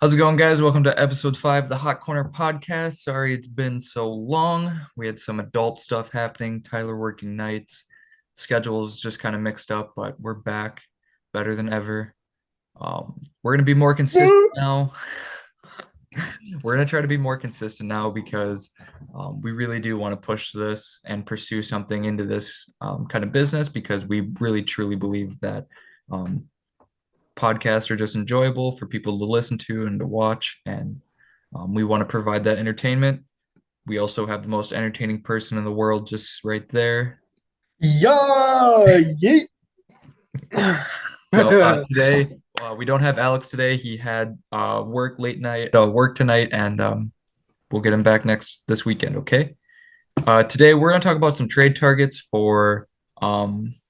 How's it going, guys? Welcome to episode 5 of the Hot Corner podcast. Sorry it's been so long. We had some adult stuff happening, Tyler working nights, schedules just kind of mixed up, but we're back better than ever. We're going to be more consistent now. We're going to try to be more consistent now because we really do want to push this and pursue something into this kind of business because we really truly believe that um, podcasts are just enjoyable for people to listen to and to watch, and we want to provide that entertainment. We also have the most entertaining person in the world just right there. Yeah, yeet. So today we don't have Alex today. He had work tonight, and we'll get him back this weekend. Okay. Today we're going to talk about some trade targets for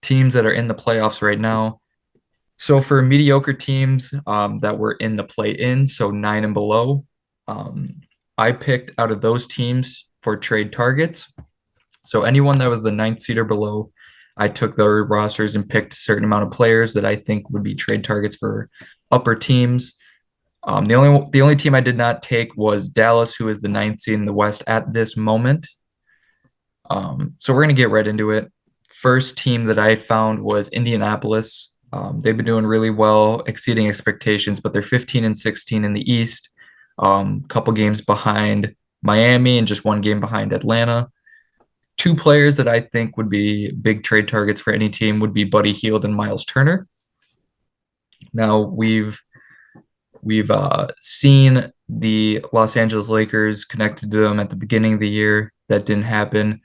teams that are in the playoffs right now. So for mediocre teams that were in the play-in, so 9 and below, I picked out of those teams for trade targets. So anyone that was the ninth seed or below, I took their rosters and picked a certain amount of players that I think would be trade targets for upper teams. The only team I did not take was Dallas, who is the ninth seed in the West at this moment. So we're gonna get right into it. First team that I found was Indianapolis. They've been doing really well, exceeding expectations, but they're 15 and 16 in the East, couple games behind Miami and just one game behind Atlanta. Two players that I think would be big trade targets for any team would be Buddy Hield and Miles Turner. Now we've seen the Los Angeles Lakers connected to them at the beginning of the year. That didn't happen.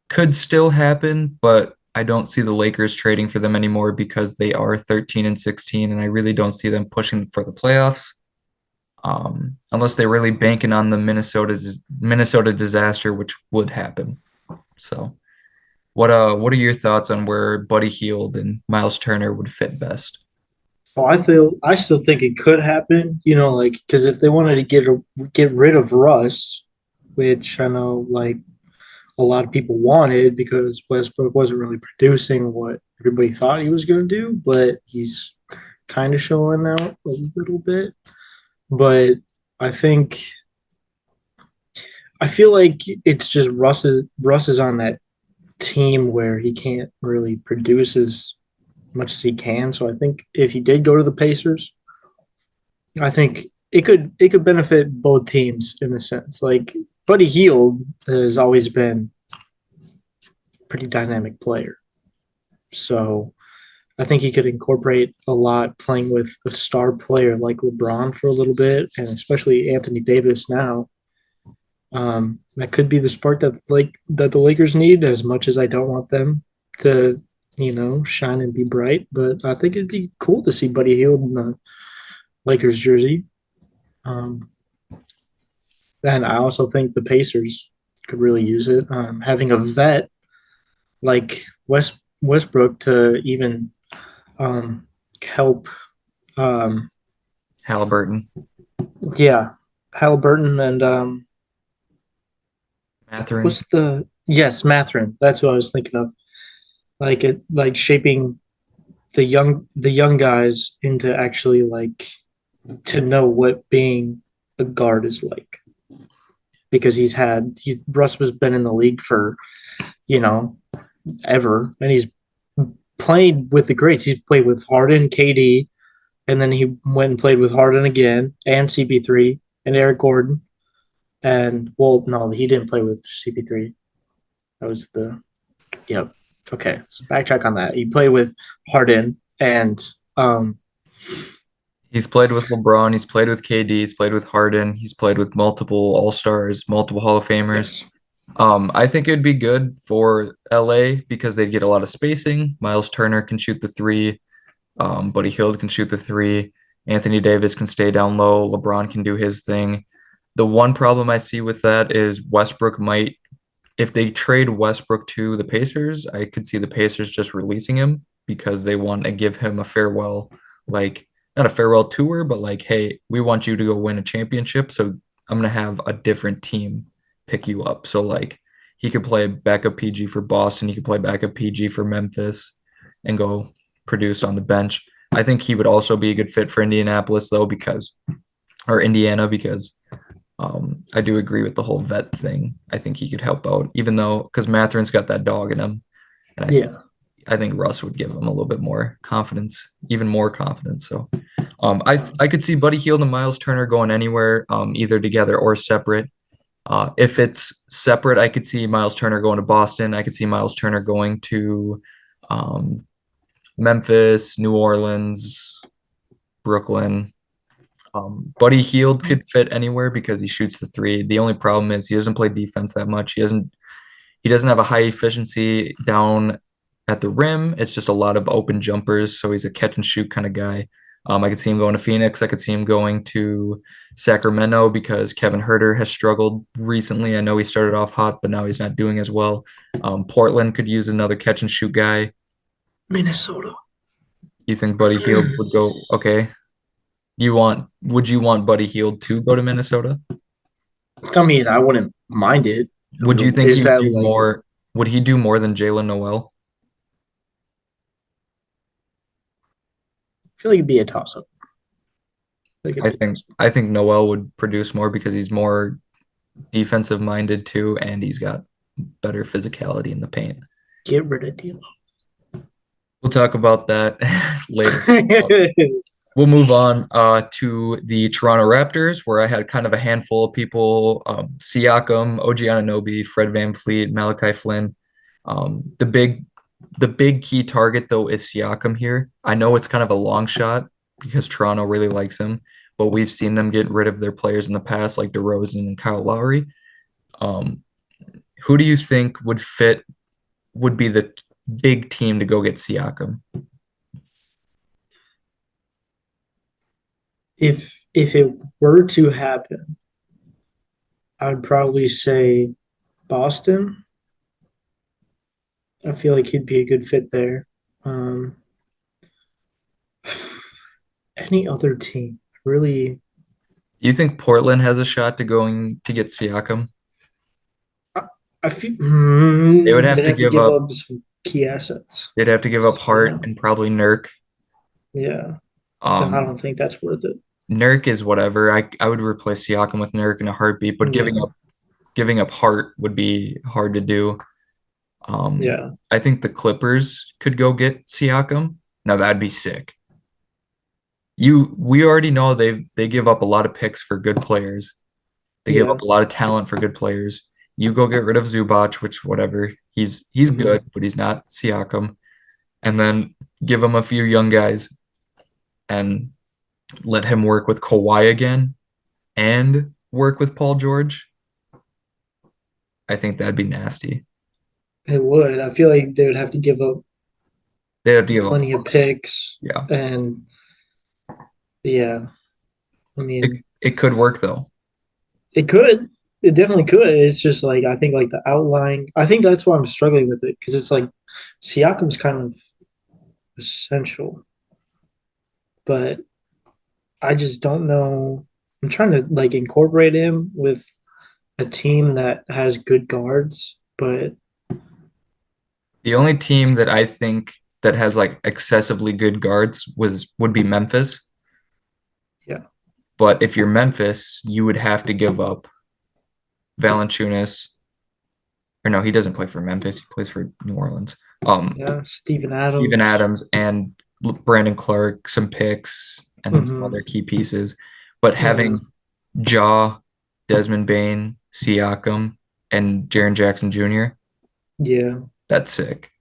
Could still happen, but I don't see the Lakers trading for them anymore because they are 13 and 16, and I really don't see them pushing for the playoffs. Unless they're really banking on the Minnesota disaster, which would happen. So, what are your thoughts on where Buddy Hield and Miles Turner would fit best? I still think it could happen. Like because if they wanted to get rid of Russ, which I know like a lot of people wanted because Westbrook wasn't really producing what everybody thought he was going to do, but he's kind of showing out a little bit. But I think I feel like it's just Russ is on that team where he can't really produce as much as he can. So I think if he did go to the Pacers, I think it could benefit both teams in a sense. Like Buddy Hield has always been a pretty dynamic player. So I think he could incorporate a lot playing with a star player like LeBron for a little bit, and especially Anthony Davis now. That could be the spark that the Lakers need. As much as I don't want them to, shine and be bright, but I think it'd be cool to see Buddy Hield in the Lakers jersey. Um, and I also think the Pacers could really use it. Having a vet like Westbrook to even help. Um, Halliburton, yeah, Halliburton and Mathurin. what's the yes Matherin. That's what I was thinking of. Like shaping the young guys into actually like to know what being a guard is like because Russ has been in the league for you know ever and he's played with the greats. He's played with Harden, KD, and then he went and played with Harden again and CP3 and Eric Gordon. And well, no, he didn't play with CP3. That was the yep. Okay, so backtrack on that. He played with Harden and He's played with LeBron, he's played with KD, he's played with Harden, he's played with multiple All-Stars, multiple Hall of Famers. yes, I think it'd be good for LA because they'd get a lot of spacing. Miles Turner can shoot the three. Buddy Hield can shoot the three. Anthony Davis can stay down low. LeBron can do his thing. The one problem I see with that is Westbrook might, if they trade Westbrook to the Pacers, I could see the Pacers just releasing him because they want to give him a farewell, like not a farewell tour, but like, hey, we want you to go win a championship. So I'm gonna have a different team pick you up. So like he could play backup PG for Boston, he could play backup PG for Memphis and go produce on the bench. I think he would also be a good fit for Indianapolis though, because or Indiana because I do agree with the whole vet thing. I think he could help out, even though because Matherin's got that dog in him, and Yeah. I think Russ would give him a little bit more confidence, even more confidence. So I could see Buddy Hield and Miles Turner going anywhere, either together or separate. If it's separate, I could see Miles Turner going to Boston. I could see Miles Turner going to um, Memphis, New Orleans, Brooklyn. Buddy Hield could fit anywhere because he shoots the three. The only problem is he doesn't play defense that much. He doesn't have a high efficiency down at the rim. It's just a lot of open jumpers, so he's a catch and shoot kind of guy. I could see him going to Phoenix. I could see him going to Sacramento because Kevin Herter has struggled recently. I know he started off hot, but now he's not doing as well. Portland could use another catch and shoot guy. Minnesota. You think Buddy Hield would go okay? Would you want Buddy Hield to go to Minnesota? I mean, I wouldn't mind it. Would you think Is he would that do like, more? Would he do more than Jalen Noel? I feel like it'd be a toss up. I think Noel would produce more because he's more defensive minded too, and he's got better physicality in the paint. Get rid of D'Lo. We'll talk about that later. We'll move on to the Toronto Raptors, where I had kind of a handful of people: Siakam, OG Anunoby, Fred VanVleet, Malachi Flynn. The big key target though is Siakam here. I know it's kind of a long shot because Toronto really likes him, but we've seen them get rid of their players in the past, like DeRozan and Kyle Lowry. Um, who do you think would be the big team to go get Siakam? If it were to happen, I would probably say Boston. I feel like he'd be a good fit there. Um, any other team, really? Do you think Portland has a shot to going to get Siakam? I, I feel They would have they'd to have to give give up. up some key assets. They'd have to give up Hart So and probably Nurk. yeah, and I Um, don't think that's worth it. Nurk is whatever. I would replace Siakam with Nurk in a heartbeat, but Yeah, giving up Hart would be hard to do. yeah, I think the Clippers could go get Siakam. Now that'd be sick. We already know they give up a lot of picks for good players. They give yeah. up a lot of talent for good players. You go get rid of Zubac, which whatever. He's Hmm. good, but he's not Siakam. And then give him a few young guys and let him work with Kawhi again and work with Paul George. I think that'd be nasty. It would. I feel like they would have to give up They have to give up. plenty of picks, Yeah. and yeah, I It mean, it could work though. it could. It definitely could. It's just like I think like the outline. I think that's why I'm struggling with it because it's like Siakam's kind of essential, but I just don't know. I'm trying to like incorporate him with a team that has good guards, but The only it's team that I think that has like excessively good guards would be Memphis. yeah, But if you're Memphis, you would have to give up Valanciunas. Or no, he doesn't play for Memphis. He plays for New Orleans. yeah. Steven Steven Adams. Adams and Brandon Clark, some picks, and then some Hmm. other key pieces. But Yeah, having Ja, Desmond Bain, Siakam, and Jaren Jackson Jr., yeah. that's sick.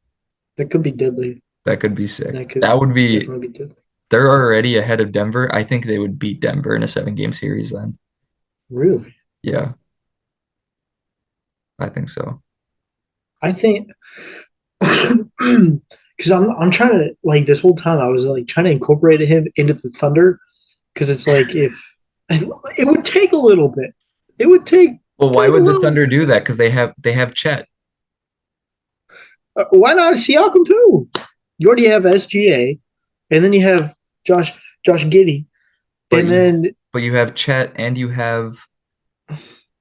That could be deadly. That could be sick. That could That would be, definitely be deadly. they're already ahead of Denver. I think they would beat Denver in a 7 game series then. Really, Yeah, I think so. I think because I'm trying to like this whole time I was like trying to incorporate him into the Thunder because it's like if it would take a little bit. It would Well, why take a would the little. Thunder do that? Because they have Chet. Why not Siakam too? You already have SGA, and then you have Josh Giddey, But and you then but you have Chet and you have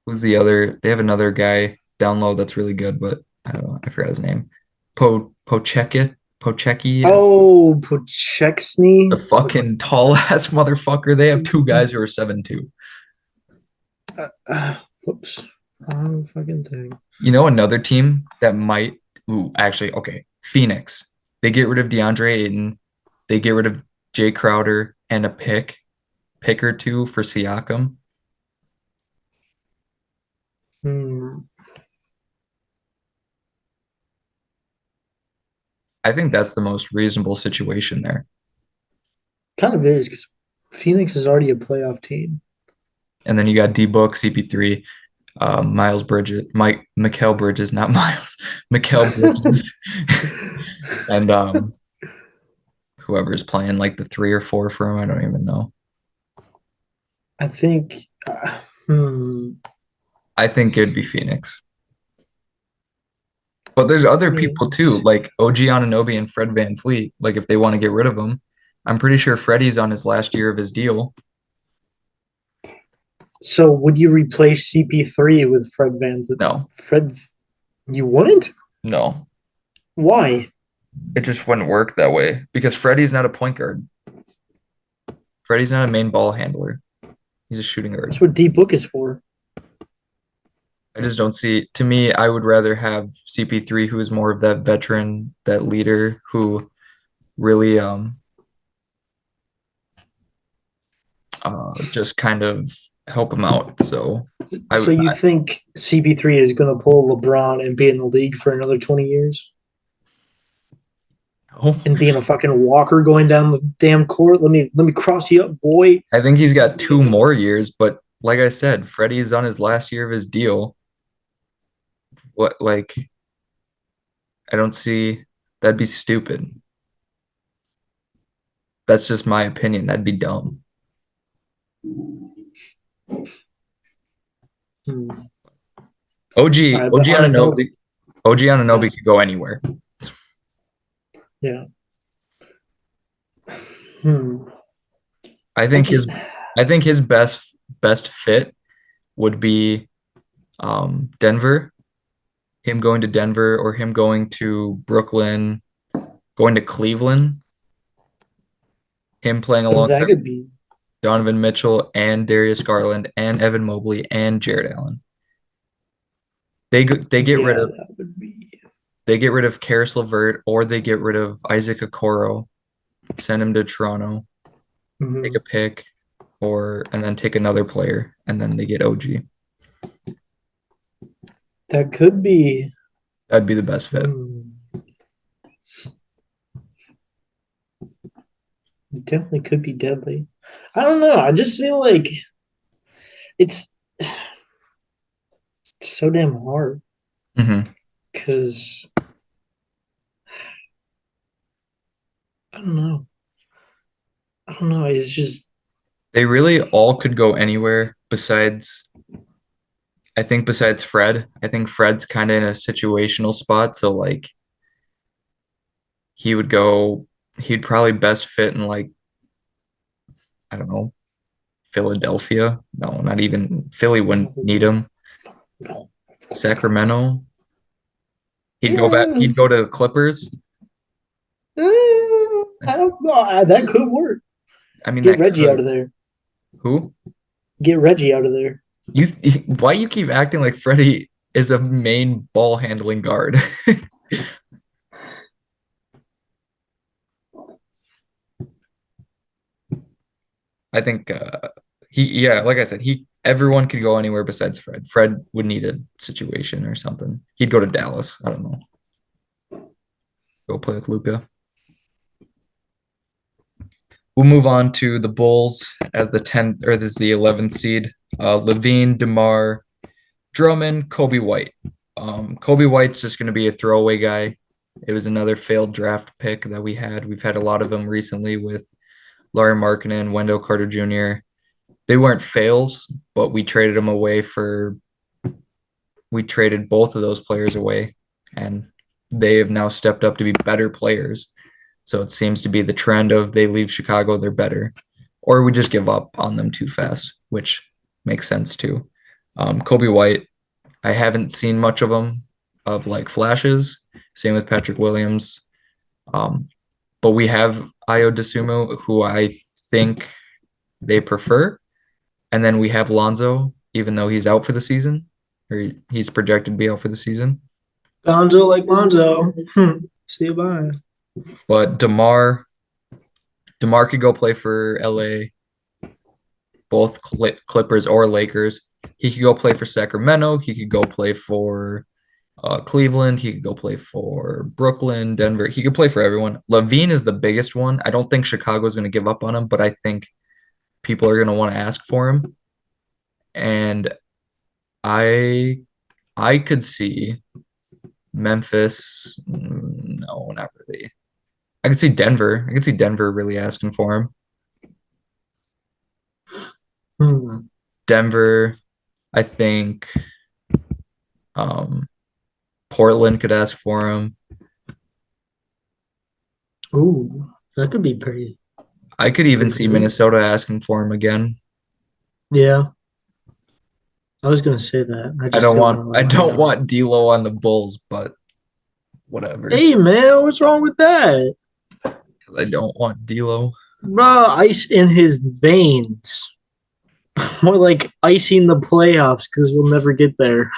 who's the other? They have another guy down low that's really good, but I don't know. I forgot his name. Pochekit. Pochecki, Oh, the Pochexny. fucking tall ass motherfucker. They have two guys who are 7'2". Whoops. Wrong fucking thing. You know, another team that might, ooh, actually, okay, Phoenix. They get rid of DeAndre Ayton. They get rid of Jay Crowder and a pick or two for Siakam. Hmm. I think that's the most reasonable situation there. Kind of is because Phoenix is already a playoff team. And then you got D Book, CP3, Miles Bridges, Mikal Bridges, not Miles, Mikal Bridges, and whoever's playing like the 3 or 4 for him. I don't even know. I think. I think it'd be Phoenix. But there's other people too, Phoenix. like OG Anunoby and Fred VanVleet. Like if they want to get rid of them, I'm pretty sure Freddie's on his last year of his deal. So would you replace CP3 with Fred Van? No, Fred, you wouldn't? no, Why? it just wouldn't work that way because Freddie's not a point guard. Freddie's not a main ball handler. He's a shooting guard. That's what D Book is for. I just don't see. To me, I would rather have CP3, who is more of that veteran, that leader, who really just kind of help him out. So I, So you I think CP3 is going to pull LeBron and be in the league for another 20 years? oh, And being a fucking walker going down the damn court? Let me cross you up, boy. I think he's got 2 more years, but like I said, Freddie's on his last year of his deal. What like I don't see that'd be stupid. That's just my opinion. That'd be dumb. Hmm. All OG right, OG but Anunoby Anunoby, OG yeah, Anunoby could go anywhere. yeah. Hmm. I I think just, his I think his best fit would be Denver, him going to Denver or him going to Brooklyn, going to Cleveland, him playing that alongside could be, Donovan Mitchell and Darius Garland and Evan Mobley and Jared Allen. They get rid yeah, of that would be. Karis LeVert or they get rid of Isaac Okoro, send him to Toronto, take a Mhm. pick, or and then take another player, and then they get OG. That could be. That'd be the best fit. Hmm, definitely could be deadly. I don't know. I just feel like it's so damn hard Hmm. because I don't know. I don't know. It's just They really all could go anywhere besides Fred. I think Fred's kind of in a situational spot, so like he would go he'd probably best fit in like I don't know, Philadelphia. No, not even Philly wouldn't need him. no. Sacramento. Yeah, He'd go to the Clippers. I don't know. That could work. I mean Get that Reggie out could. of there. Who? Get Reggie out of there. You why you keep acting like Freddie is a main ball handling guard? I think yeah, like I said, he everyone could go anywhere besides Fred. Fred would need a situation or something. He'd go to Dallas. I don't know. Go play with Luca. We'll move on to the Bulls as the 10th or this is the 11th seed. Levine, DeMar, Drummond, Kobe White. Kobe White's just going to be a throwaway guy. It was another failed draft pick that we had. We've had a lot of them recently with Larry Markkinen, Wendell Carter Jr. They weren't fails, but we traded both of those players away, and they have now stepped up to be better players. So it seems to be the trend of they leave Chicago, they're better, or we just give up on them too fast, which makes sense too. Kobe White, I haven't seen much of him of like flashes. Same with Patrick Williams. Um, but we have Io DeSumo, who I think they prefer, and then we have Lonzo, even though he's out for the season, or he's projected to be out for the season. Lonzo like Lonzo. See you bye. But DeMar could go play for LA, both Clippers or Lakers. He could go play for Sacramento. He could go play for Cleveland. He could go play for Brooklyn, Denver. He could play for everyone. Levine is the biggest one. I don't think Chicago's going to give up on him, but I think people are going to want to ask for him. And I I could see Memphis. No, not really. I could see Denver. I could see Denver really asking for him. Hmm. Denver, I think um Portland could ask for him. Ooh, that could be I could even pretty see good. Minnesota asking for him again. Yeah, I was gonna say that. I I just don't didn't want want to I let my don't own. want D'Lo on the Bulls, but whatever. Hey man, what's wrong with that? 'Cause I don't want D'Lo. Bro, ice in his veins. More like icing the playoffs because we'll never get there.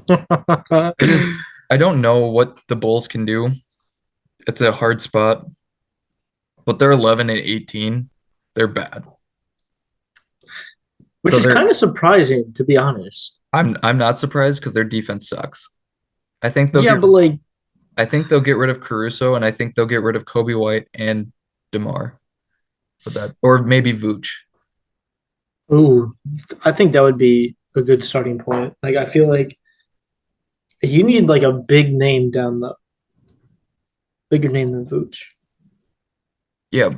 I just I don't know what the Bulls can do. It's a hard spot, but they're 11 and 18. They're bad. Which So is kind of surprising, to be honest. I'm not surprised because their defense sucks. I think they'll Yeah, get but like, I think they'll get rid of Caruso and I think they'll get rid of Kobe White and DeMar for that. Or maybe Vooch. ooh, I think that would be a good starting point. Like, I feel like you need like a big name down the bigger name than Vooch. Yeah,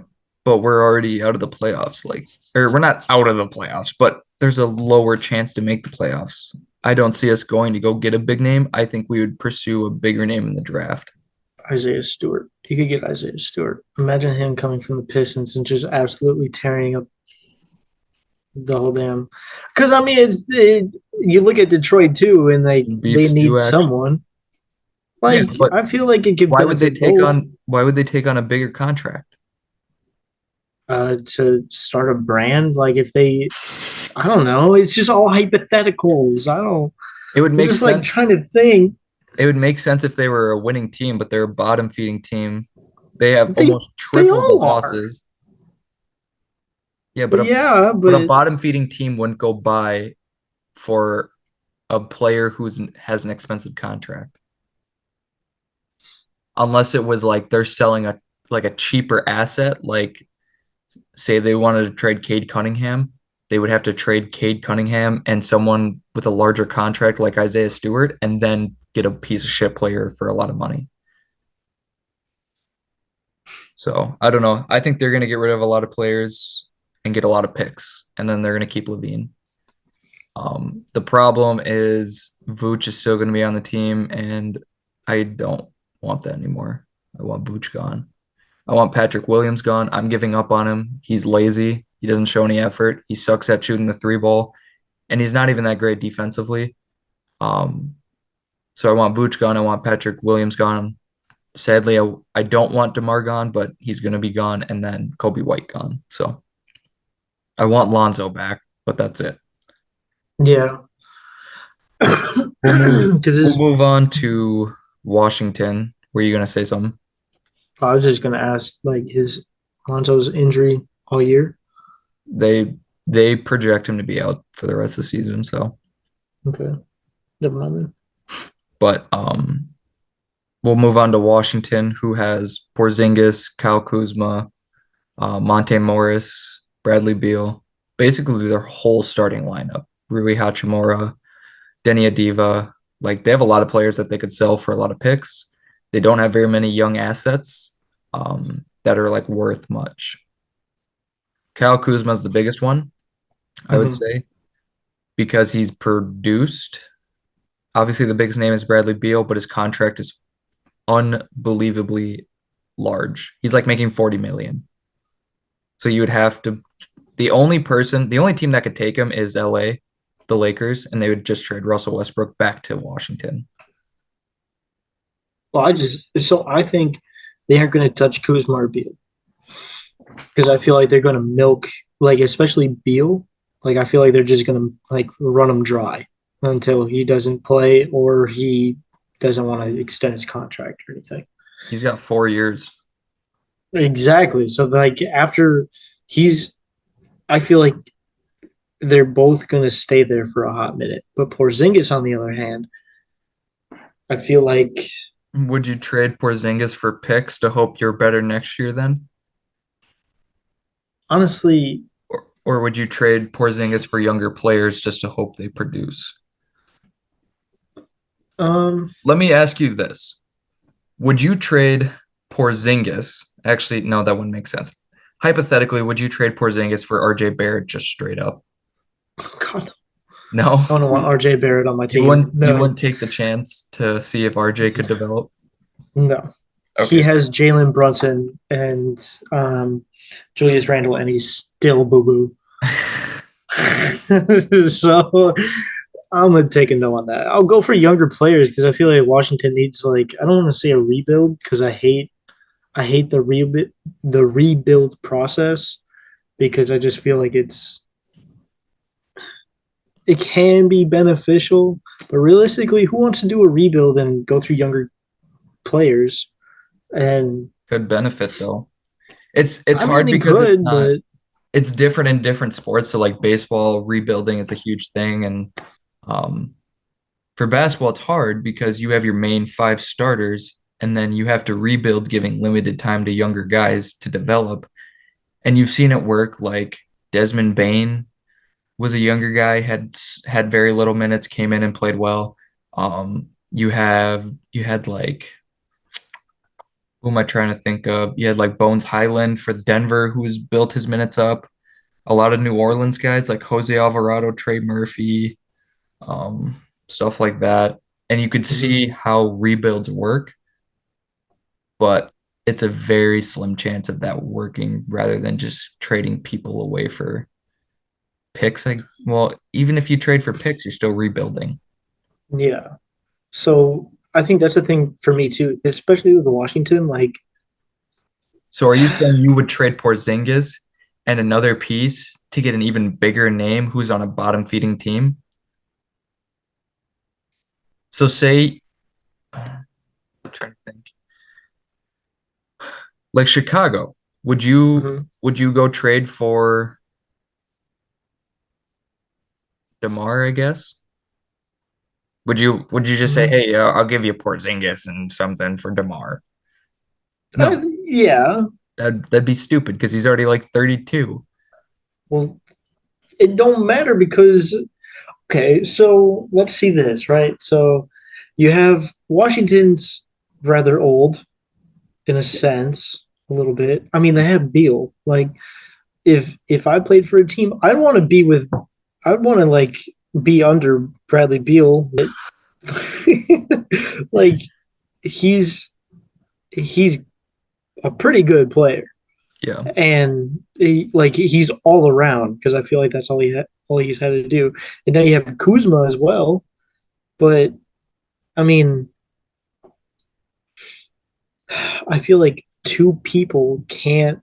but we're already out of the playoffs. Like, or we're not out of the playoffs, but there's a lower chance to make the playoffs. I don't see us going to go get a big name. I think we would pursue a bigger name in the draft. Isaiah Stewart. You could get Isaiah Stewart. Imagine him coming from the Pistons and just absolutely tearing up the whole damn. Because I mean, you look at Detroit too, and like Some beef they stew need action. someone. Yeah, Like but I feel like it could benefit both why would they take on a bigger contract? to start a brand. Like if they, I don't know. It's just all hypotheticals. I don't. It would I'm make just like sense. trying to think. It would make sense if they were a winning team, but they're a bottom feeding team. They have They almost they triple the all are. losses. Yeah, Yeah, but a but bottom feeding team wouldn't go buy for a player who's has an expensive contract. Unless it was like they're selling a cheaper asset, like say they wanted to trade Cade Cunningham, they would have to trade Cade Cunningham and someone with a larger contract like Isaiah Stewart and then get a piece of shit player for a lot of money. So I don't know. I think they're going to get rid of a lot of players and get a lot of picks, and then they're going to keep Levine. The problem is Vooch is still going to be on the team, and I don't want that anymore. I want Vooch gone. I want Patrick Williams gone. I'm giving up on him. He's lazy. He doesn't show any effort. He sucks at shooting the three ball, and he's not even that great defensively. Um, so I want Vooch gone. I want Patrick Williams gone. Sadly, I don't want DeMar gone, but he's going to be gone, and then Kobe White gone. So I want Lonzo back, but that's it. yeah, We'll move. We'll because move on to Washington. Were you going to say something? I was just gonna ask like his Lonzo's injury all year. They they project him to be out for the rest of the season. So, Okay, never mind then. but we'll move on to Washington, who has Porzingis, Kyle Kuzma, Monte Morris, Bradley Beal, basically their whole starting lineup. Rui Hachimura, Denny Adiva. Like they have a lot of players that they could sell for a lot of picks. They don't have very many young assets that are like worth much. Kyle Kuzma is the biggest one, I would Mm-hmm. say, because he's produced. Obviously, the biggest name is Bradley Beal, but his contract is unbelievably large. He's like making 40 million. So you would have to the only team that could take him is LA, the Lakers, and they would just trade Russell Westbrook back to Washington. Well, I think they aren't going to touch Kuzma or Beal because I feel like they're going to milk, like especially Beal. Like I feel like they're just going to like run him dry until he doesn't play or he doesn't want to extend his contract or anything. He's got 4 years. Exactly. So like after he's, I feel like they're both going to stay there for a hot minute. But Porzingis, on the other hand, I feel like Would you trade Porzingis for picks to hope you're better next year then? honestly, Or would you trade Porzingis for younger players just to hope they produce? um, Let me ask you this. Would you trade Porzingis? Actually, no, that wouldn't make sense. Hypothetically, would you trade Porzingis for RJ Barrett just straight up? God, No. I don't want RJ Barrett on my You team. wouldn't No, take the chance to see if RJ could develop? no. He Okay. has Jalen Brunson and Julius Randle, and he's still boo boo. So I'm gonna take a no on that. I'll go for younger players because I feel like Washington needs like I don't want to say a rebuild because I hate the rebuild process because I just feel like it can be beneficial, but realistically, who wants to do a rebuild and go through younger players? And Could benefit though. It's I mean, hard it because it's could, not but it's different in different sports. So like baseball, rebuilding is a huge thing. And um for basketball, it's hard because you have your main five starters and then you have to rebuild, giving limited time to younger guys to develop. And you've seen it work. Like Desmond Bain was a younger guy, had very little minutes, came in and played well. You had like, who am I trying to think of? You had like Bones Highland for Denver, who's built his minutes up. A lot of New Orleans guys like Jose Alvarado, Trey Murphy, stuff like that. And you could mhm. see how rebuilds work, but it's a very slim chance of that working rather than just trading people away for picks. Like, well, even if you trade for picks, you're still rebuilding. Yeah. So I think that's the thing for me too, especially with Washington. Like, So are you saying you would trade Porzingis and another piece to get an even bigger name who's on a bottom feeding team? So say, I'm trying to think, like Chicago, mhm. would you go trade for DeMar, I guess? Would you just say, Mhm. hey, I'll give you Porzingis and something for DeMar? No, Yeah. that'd be stupid because he's already like 32. Well, it don't matter because okay, so let's see this, right? So you have Washington's rather old in a sense, a little bit. I mean, they have Beal. Like, if I played for a team, I'd want to like be under Bradley Beal. Like, he's he's a pretty good player, Yeah. and he's all around because I feel like that's all he's had to do. And now you have Kuzma as well, but I mean, I feel like two people can't.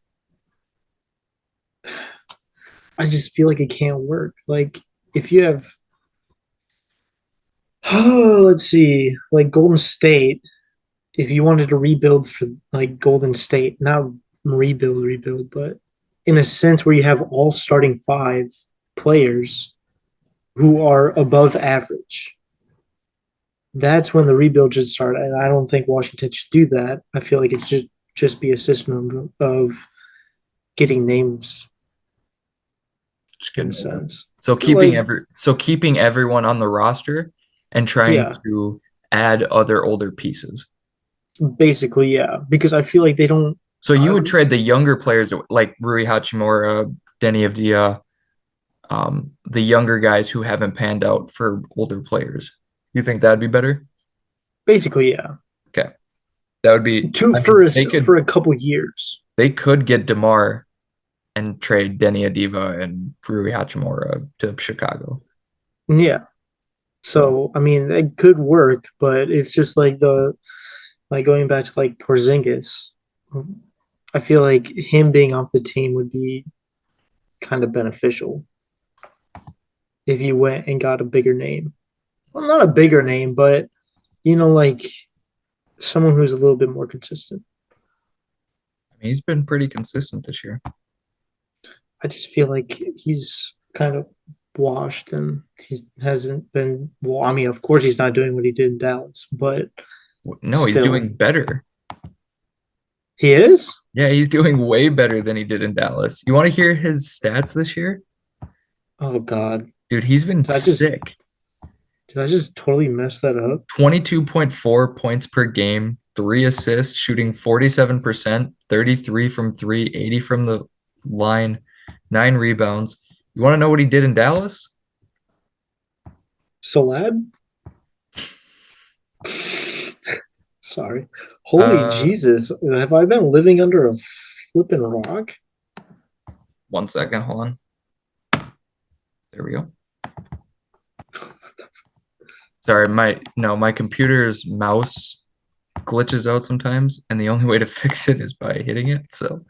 I just feel like it can't work. Like if you have, oh, let's see, like Golden State. If you wanted to rebuild for like Golden State, not rebuild, but in a sense where you have all starting five players who are above average, that's when the rebuild should start. And I don't think Washington should do that. I feel like it should just be a system of getting names Just in a kidding. sense. So Like, keeping everyone on the roster and trying yeah, to add other older pieces. basically, yeah, because I feel like they don't. So you would Um, trade the younger players like Rui Hachimura, Denny Avdia, the younger guys who haven't panned out for older players. You think that'd be better? basically, yeah, Okay. That would be, two I mean, for a couple years. they could get DeMar and trade Denny Adiva and Rui Hachimura to Chicago. Yeah. So So I mean, it could work, but it's just like the like going back to like Porzingis. I feel like him being off the team would be kind of beneficial if you went and got a bigger name. Well, not a bigger name, but like someone who's a little bit more consistent. I mean, he's been pretty consistent this year. I just feel like he's kind of washed and he hasn't been well. I mean, of course, he's not doing what he did in Dallas, but No, he's still, doing better. he is. Yeah, he's doing way better than he did in Dallas. You want to hear his stats this year? Oh God, Dude, he's been did I just sick. did I just totally mess that up? 22.4 points per game, 3 assists, shooting 47%, 33 from three, 80 from the line, 9 rebounds. You want to know what he did in Dallas? Salad. Sorry. Holy Uh, Jesus, have I been living under a flipping rock? 1 second, hold on. There we go. Sorry, my computer's mouse glitches out sometimes, and the only way to fix it is by hitting it. So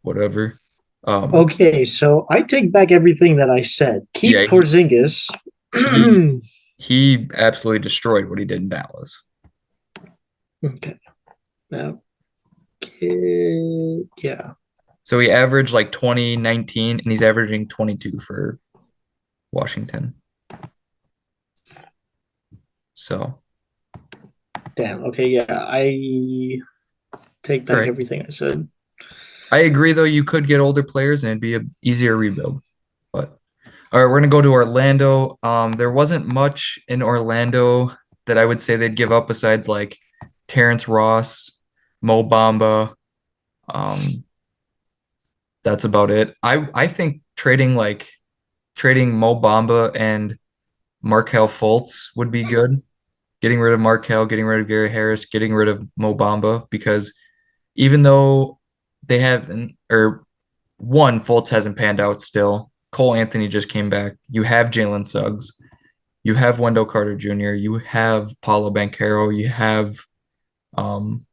whatever. Um, Okay, so I take back everything that I said. yeah, Keep Porzingis. he he absolutely destroyed what he did in Dallas. Okay. Now, yeah. So he averaged like 2019, and he's averaging 22 for Washington. So Damn. Okay, yeah. I take all back right. everything I said. I agree though, you could get older players and it'd be a easier rebuild. But all right, we're gonna go to Orlando. There wasn't much in Orlando that I would say they'd give up besides like Terrence Ross, Mo Bamba. Um, that's about it. I think trading Mo Bamba and Markel Fultz would be good. Getting rid of Markel, getting rid of Gary Harris, getting rid of Mo Bamba because even though they haven't, or one, Fultz hasn't panned out still. Cole Anthony just came back. You have Jalen Suggs. You have Wendell Carter Jr. You have Paulo Banchero. You have um,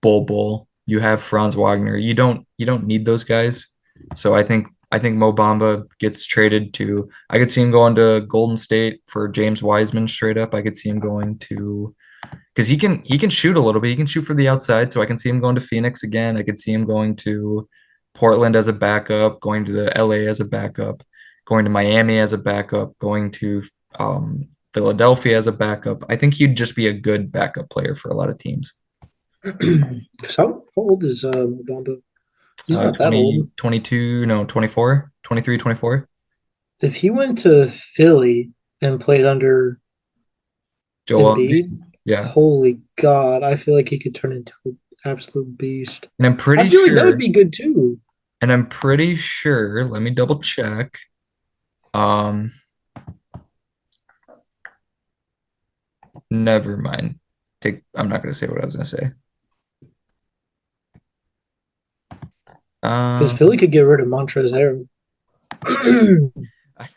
Bol Bol. You have Franz Wagner. You don't need those guys. So I think Mo Bamba gets traded to. I could see him going to Golden State for James Wiseman straight up. I could see him going to because he can shoot a little bit. He can shoot for the outside, so I can see him going to Phoenix again. I could see him going to Portland as a backup, going to the LA as a backup, going to Miami as a backup, going to Philadelphia as a backup. I think he'd just be a good backup player for a lot of teams. How old is Mobamba? He's not that 20, old. 22, no, 24, 23, 24. If he went to Philly and played under Joel Embiid. Embiid, Yeah. holy God, I feel like he could turn into an absolute beast. And I'm I pretty feel like that would sure, be good too. let me double check. Um, Never mind. I'm not gonna say what I was gonna say. Because Um, Philly could get rid of Montrezl Harrell.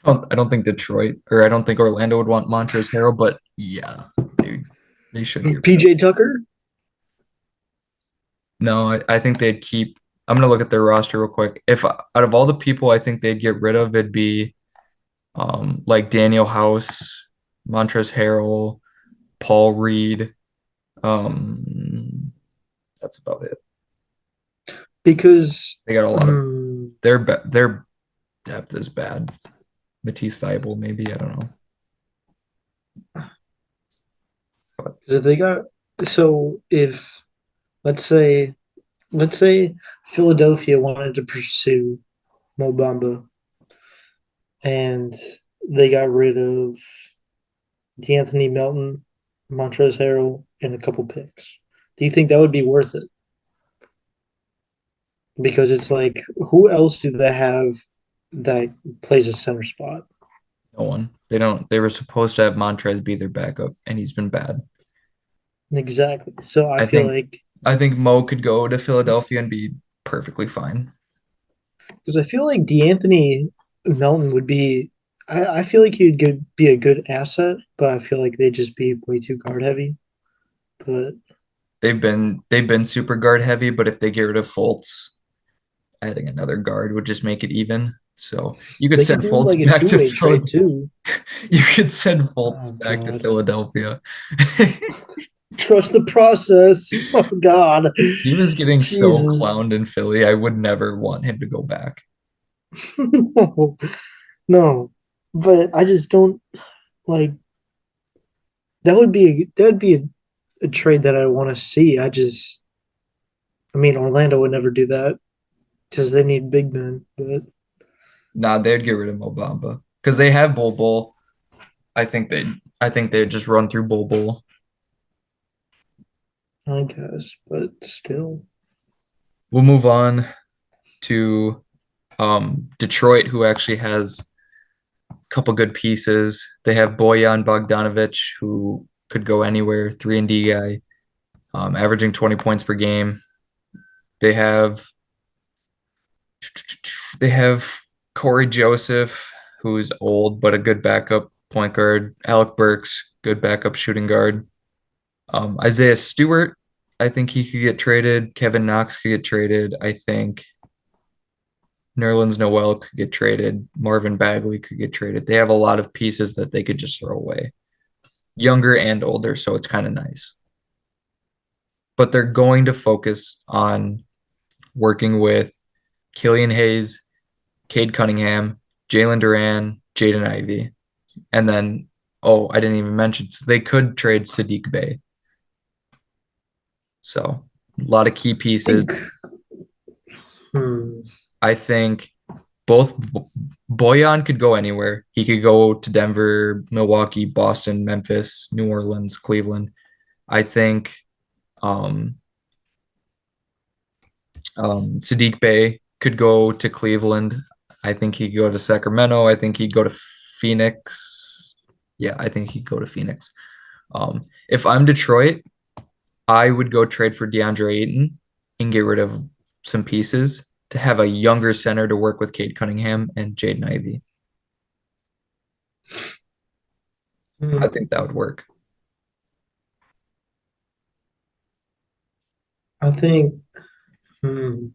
I don't think Detroit or I don't think Orlando would want Montrezl Harrell, but yeah, dude, they should get rid of. PJ Tucker. No, I think they'd keep. I'm gonna look at their roster real quick. If out of all the people I think they'd get rid of, it'd be like Daniel House, Montrezl Harrell, Paul Reed. Um, that's about it. Because They got a lot of um, their depth is bad. Matisse Thybulle, maybe I don't know. But if they got so if let's say let's say Philadelphia wanted to pursue Mo Bamba and they got rid of D'Anthony Melton, Montrezl Harrell, and a couple picks. Do you think that would be worth it? Because it's like, who else do they have that plays a center spot? no one. They don't. They were supposed to have Montrez be their backup, and he's been bad. Exactly. So I I feel think like I think Mo could go to Philadelphia and be perfectly fine. because I feel like D'Anthony Melton would be. I feel like be a good asset, but I feel like they'd just be way too guard heavy. But they've been super guard heavy, but if they get rid of Fultz, adding another guard would just make it even. So you could They could send do like Fultz a back to two-way trade Phil. too. You could send Fultz Oh back to God. Philadelphia. Trust the process. Oh God. He was getting so Jesus. clowned in Philly. I would never want him to go back. No, no. But I just don't like that would be a trade that I want to see. I mean Orlando would never do that because they need big men, but Nah, they'd get rid of Mobamba because they have Bol Bol. I think they'd just run through Bol Bol. I guess, but still. We'll move on to Detroit, who actually has a couple good pieces. They have Bojan Bogdanovic, who could go anywhere, 3-and-D guy, averaging 20 points per game. They have they have Corey Joseph, who's old but a good backup point guard. Alec Burks, good backup shooting guard. Isaiah Stewart, I think he could get traded. Kevin Knox could get traded. I think Nerlens Noel could get traded. Marvin Bagley could get traded. They have a lot of pieces that they could just throw away, younger and older, so it's kind of nice. But they're going to focus on working with Killian Hayes, Cade Cunningham, Jalen Duran, Jaden Ivey. And then, oh, I didn't even mention, so they could trade Sadiq Bey. So a lot of key pieces. Think hmm. I think both Boyan could go anywhere. He could go to Denver, Milwaukee, Boston, Memphis, New Orleans, Cleveland. I think um, Sadiq Bey could go to Cleveland. I think he could go to Sacramento. I think he'd go to Phoenix. Yeah, I think he'd go to Phoenix. If I'm Detroit, I would go trade for DeAndre Ayton and get rid of some pieces to have a younger center to work with Cade Cunningham and Jaden Ivey. I Hmm. think that would work. I think hmm.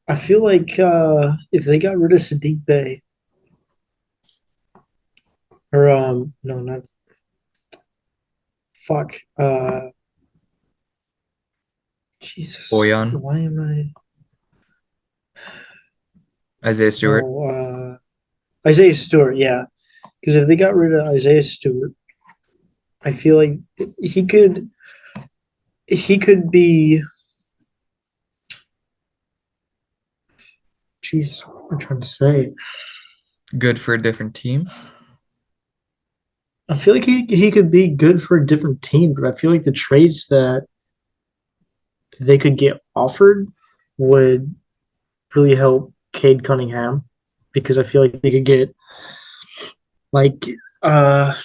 I feel like if they got rid of Sadiq Bey or no, not fuck Jesus, Boyan, why am I Isaiah Stewart. no Isaiah Stewart, yeah. Because if they got rid of Isaiah Stewart, I feel like he could he could be Jesus, what am I trying to say? Good for a different team. I feel like he could be good for a different team, but I feel like the trades that they could get offered would really help Cade Cunningham because I feel like they could get like uh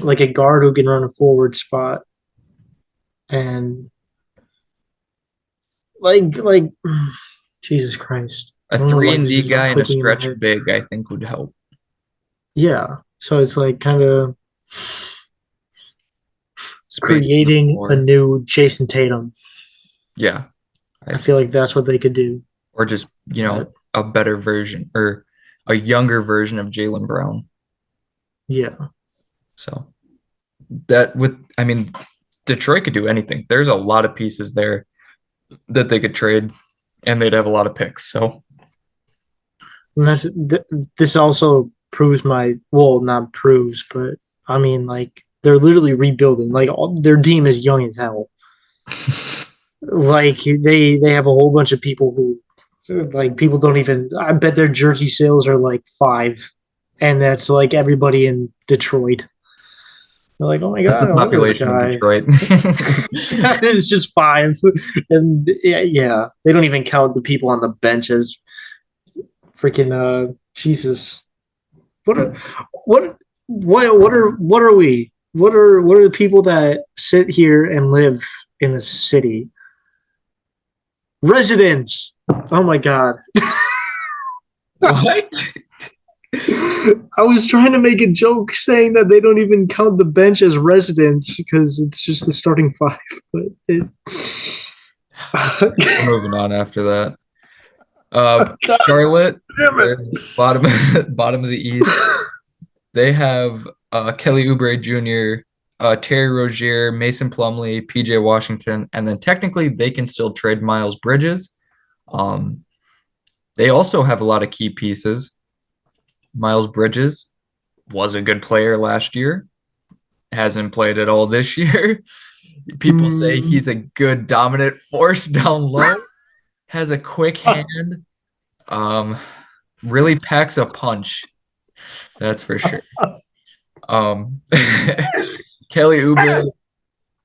like a guard who can run a forward spot and like Jesus Christ. A I don't know three why and this D is not guy and a clicking in my stretch head. big, I think would help. Yeah. So it's like kind of Space on the creating a floor. new Jason Tatum. Yeah. I I, feel like that's what they could do. or just, But a better version or a younger version of Jalen Brown. yeah. So that I mean, Detroit could do anything. There's a lot of pieces there that they could trade and they'd have a lot of picks. So And this also proves my well, not proves, but I mean, like they're literally rebuilding. Like their team is young as hell. Like they have a whole bunch of people who like people don't even. I bet their jersey sales are like five, and that's like everybody in Detroit. They're like, oh my that's the god, I love this population of guy. Detroit. It's just five, and yeah, they don't even count the people on the benches. Freaking Jesus. What are what are we? What are the people that sit here and live in a city? Residents. Oh my god. What? I was trying to make a joke saying that they don't even count the bench as residents because it's just the starting five. But it. We're moving on after that. God Charlotte, damn it! they're bottom bottom of the East. They have Kelly Oubre Jr., Terry Rozier, Mason Plumlee, PJ Washington, and then technically they can still trade Miles Bridges. Um, they also have a lot of key pieces. Miles Bridges was a good player last year, hasn't played at all this year. People say he's a good dominant force down low, has a quick hand, um, really packs a punch. That's for sure. Um, Kelly Oubre,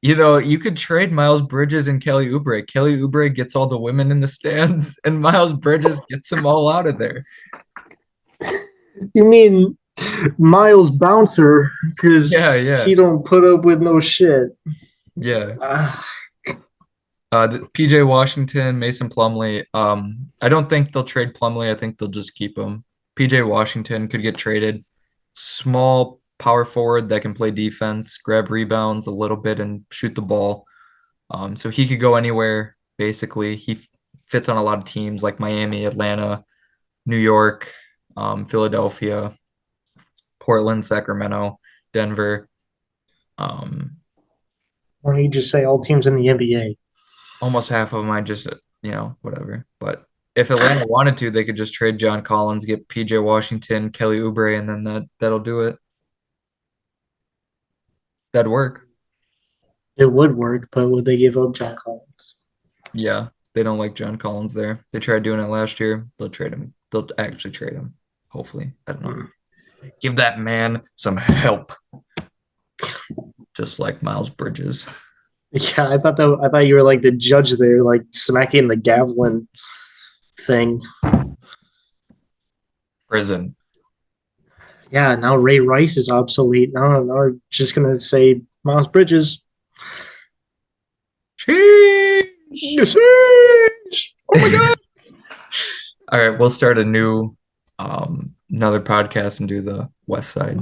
you could trade Miles Bridges and Kelly Oubre. Kelly Oubre gets all the women in the stands, and Miles Bridges gets them all out of there. You mean Miles Bouncer? Because Yeah. he don't put up with no shit. Yeah. Uh, PJ Washington, Mason Plumlee. I don't think they'll trade Plumlee. I think they'll just keep him. PJ Washington could get traded. Small power forward that can play defense, grab rebounds a little bit, and shoot the ball. So he could go anywhere, basically. He fits on a lot of teams like Miami, Atlanta, New York, Philadelphia, Portland, Sacramento, Denver. Why don't you just say all teams in the NBA? Almost half of them I just, whatever. But if Atlanta wanted to, they could just trade John Collins, get PJ Washington, Kelly Oubre, and then that'll do it. That'd work. It would work, but would they give up John Collins? Yeah, they don't like John Collins there. They tried doing it last year. They'll trade him. They'll actually trade him. Hopefully. I don't know. Give that man some help. Just like Miles Bridges. Yeah, I thought you were like the judge there, like smacking the Gavlin thing. Prison. Yeah, now Ray Rice is obsolete. Now I'm just gonna say Miles Bridges. Sheesh. Oh my god! All right, we'll start a new another podcast and do the West Side.